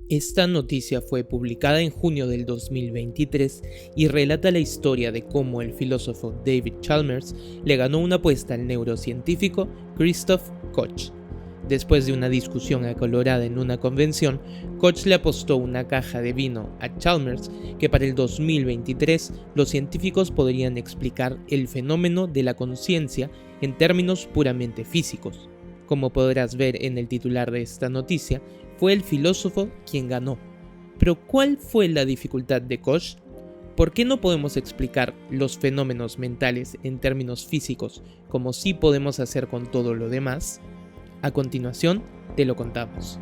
Esta noticia fue publicada en junio del 2023 y relata la historia de cómo el filósofo David Chalmers le ganó una apuesta al neurocientífico Christoph Koch. Después de una discusión acalorada en una convención, Koch le apostó una caja de vino a Chalmers que para el 2023 los científicos podrían explicar el fenómeno de la conciencia en términos puramente físicos. Como podrás ver en el titular de esta noticia, fue el filósofo quien ganó. Pero ¿cuál fue la dificultad de Koch? ¿Por qué no podemos explicar los fenómenos mentales en términos físicos como sí podemos hacer con todo lo demás? A continuación, te lo contamos.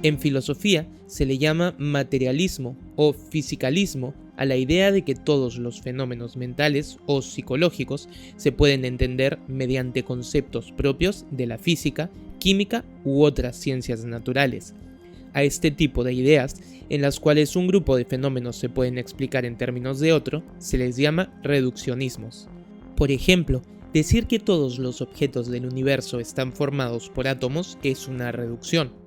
En filosofía se le llama materialismo o fisicalismo a la idea de que todos los fenómenos mentales o psicológicos se pueden entender mediante conceptos propios de la física, química u otras ciencias naturales. A este tipo de ideas, en las cuales un grupo de fenómenos se pueden explicar en términos de otro, se les llama reduccionismos. Por ejemplo, decir que todos los objetos del universo están formados por átomos es una reducción.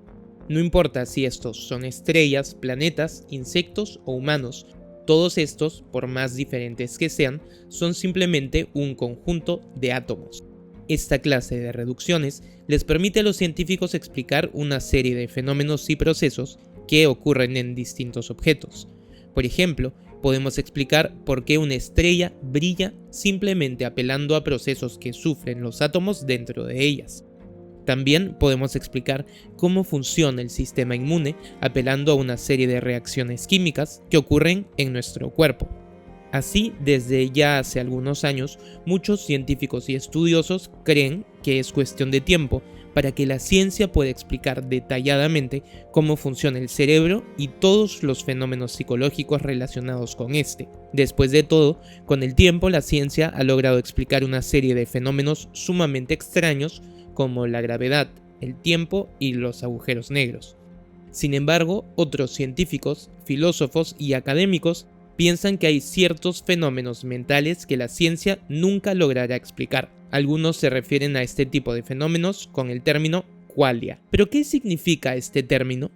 No importa si estos son estrellas, planetas, insectos o humanos, todos estos, por más diferentes que sean, son simplemente un conjunto de átomos. Esta clase de reducciones les permite a los científicos explicar una serie de fenómenos y procesos que ocurren en distintos objetos. Por ejemplo, podemos explicar por qué una estrella brilla simplemente apelando a procesos que sufren los átomos dentro de ellas. También podemos explicar cómo funciona el sistema inmune apelando a una serie de reacciones químicas que ocurren en nuestro cuerpo. Así, desde ya hace algunos años, muchos científicos y estudiosos creen que es cuestión de tiempo para que la ciencia pueda explicar detalladamente cómo funciona el cerebro y todos los fenómenos psicológicos relacionados con este. Después de todo, con el tiempo la ciencia ha logrado explicar una serie de fenómenos sumamente extraños como la gravedad, el tiempo y los agujeros negros. Sin embargo, otros científicos, filósofos y académicos piensan que hay ciertos fenómenos mentales que la ciencia nunca logrará explicar. Algunos se refieren a este tipo de fenómenos con el término qualia. ¿Pero qué significa este término?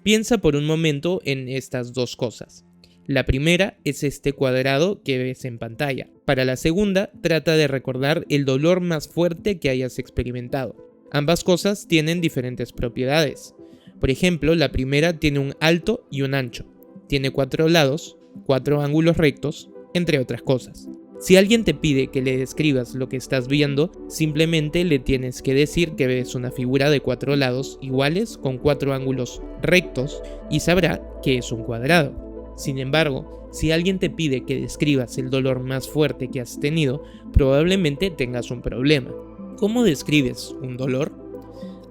Piensa por un momento en estas dos cosas. La primera es este cuadrado que ves en pantalla. Para la segunda, trata de recordar el dolor más fuerte que hayas experimentado. Ambas cosas tienen diferentes propiedades. Por ejemplo, la primera tiene un alto y un ancho. Tiene 4 lados, 4 ángulos rectos, entre otras cosas. Si alguien te pide que le describas lo que estás viendo, simplemente le tienes que decir que ves una figura de 4 lados iguales con 4 ángulos rectos y sabrá que es un cuadrado. Sin embargo, si alguien te pide que describas el dolor más fuerte que has tenido, probablemente tengas un problema. ¿Cómo describes un dolor?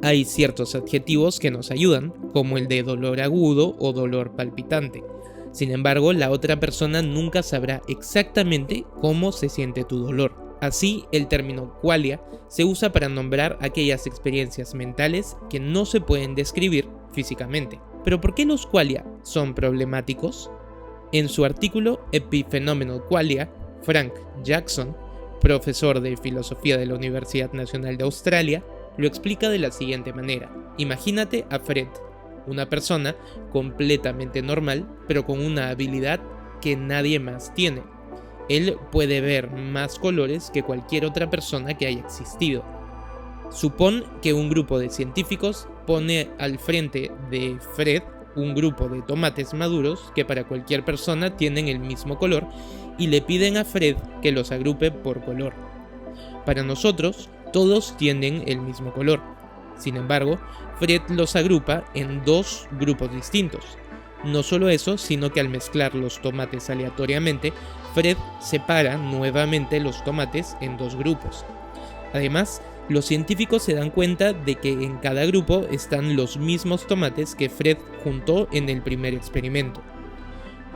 Hay ciertos adjetivos que nos ayudan, como el de dolor agudo o dolor palpitante. Sin embargo, la otra persona nunca sabrá exactamente cómo se siente tu dolor. Así, el término qualia se usa para nombrar aquellas experiencias mentales que no se pueden describir físicamente. ¿Pero por qué los qualia son problemáticos? En su artículo Epiphenomenal Qualia, Frank Jackson, profesor de filosofía de la Universidad Nacional de Australia, lo explica de la siguiente manera. Imagínate a Fred, una persona completamente normal, pero con una habilidad que nadie más tiene. Él puede ver más colores que cualquier otra persona que haya existido. Supón que un grupo de científicos pone al frente de Fred un grupo de tomates maduros que para cualquier persona tienen el mismo color y le piden a Fred que los agrupe por color. Para nosotros, todos tienen el mismo color. Sin embargo, Fred los agrupa en 2 grupos distintos. No solo eso, sino que al mezclar los tomates aleatoriamente, Fred separa nuevamente los tomates en 2 grupos. Además, los científicos se dan cuenta de que en cada grupo están los mismos tomates que Fred juntó en el primer experimento.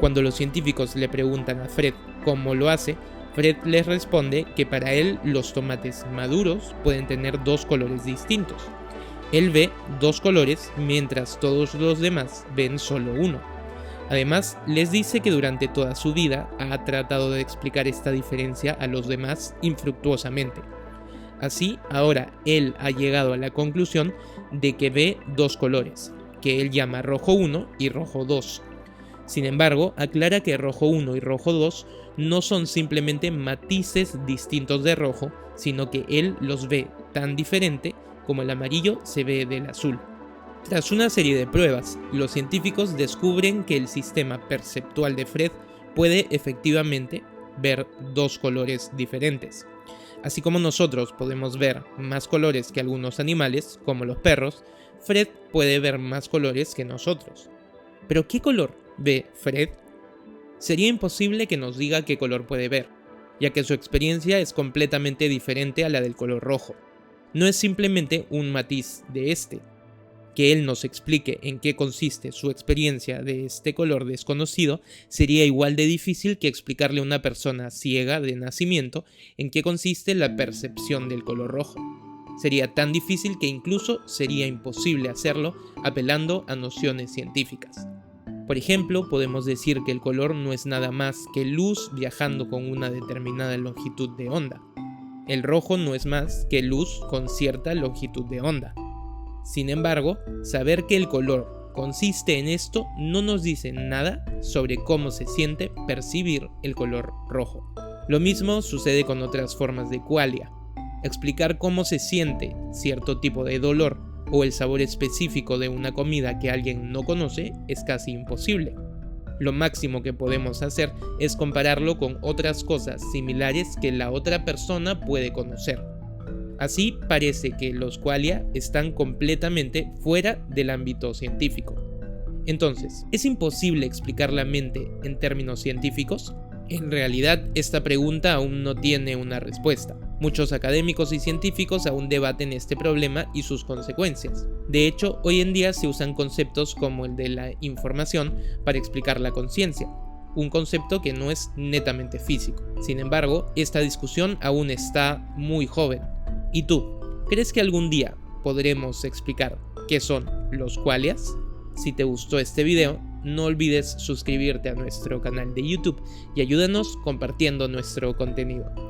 Cuando los científicos le preguntan a Fred cómo lo hace, Fred les responde que para él los tomates maduros pueden tener 2 colores distintos. Él ve 2 colores mientras todos los demás ven solo uno. Además, les dice que durante toda su vida ha tratado de explicar esta diferencia a los demás infructuosamente. Así, ahora él ha llegado a la conclusión de que ve dos colores, que él llama rojo 1 y rojo 2. Sin embargo, aclara que rojo 1 y rojo 2 no son simplemente matices distintos de rojo, sino que él los ve tan diferente como el amarillo se ve del azul. Tras una serie de pruebas, los científicos descubren que el sistema perceptual de Fred puede efectivamente ver dos colores diferentes. Así como nosotros podemos ver más colores que algunos animales, como los perros, Fred puede ver más colores que nosotros. ¿Pero qué color ve Fred? Sería imposible que nos diga qué color puede ver, ya que su experiencia es completamente diferente a la del color rojo. No es simplemente un matiz de este. Que él nos explique en qué consiste su experiencia de este color desconocido sería igual de difícil que explicarle a una persona ciega de nacimiento en qué consiste la percepción del color rojo. Sería tan difícil que incluso sería imposible hacerlo apelando a nociones científicas. Por ejemplo, podemos decir que el color no es nada más que luz viajando con una determinada longitud de onda. El rojo no es más que luz con cierta longitud de onda. Sin embargo, saber que el color consiste en esto no nos dice nada sobre cómo se siente percibir el color rojo. Lo mismo sucede con otras formas de qualia. Explicar cómo se siente cierto tipo de dolor o el sabor específico de una comida que alguien no conoce es casi imposible. Lo máximo que podemos hacer es compararlo con otras cosas similares que la otra persona puede conocer. Así parece que los qualia están completamente fuera del ámbito científico. Entonces, ¿es imposible explicar la mente en términos científicos? En realidad, esta pregunta aún no tiene una respuesta. Muchos académicos y científicos aún debaten este problema y sus consecuencias. De hecho, hoy en día se usan conceptos como el de la información para explicar la conciencia, un concepto que no es netamente físico. Sin embargo, esta discusión aún está muy joven. ¿Y tú? ¿Crees que algún día podremos explicar qué son los qualias? Si te gustó este video, no olvides suscribirte a nuestro canal de YouTube y ayúdanos compartiendo nuestro contenido.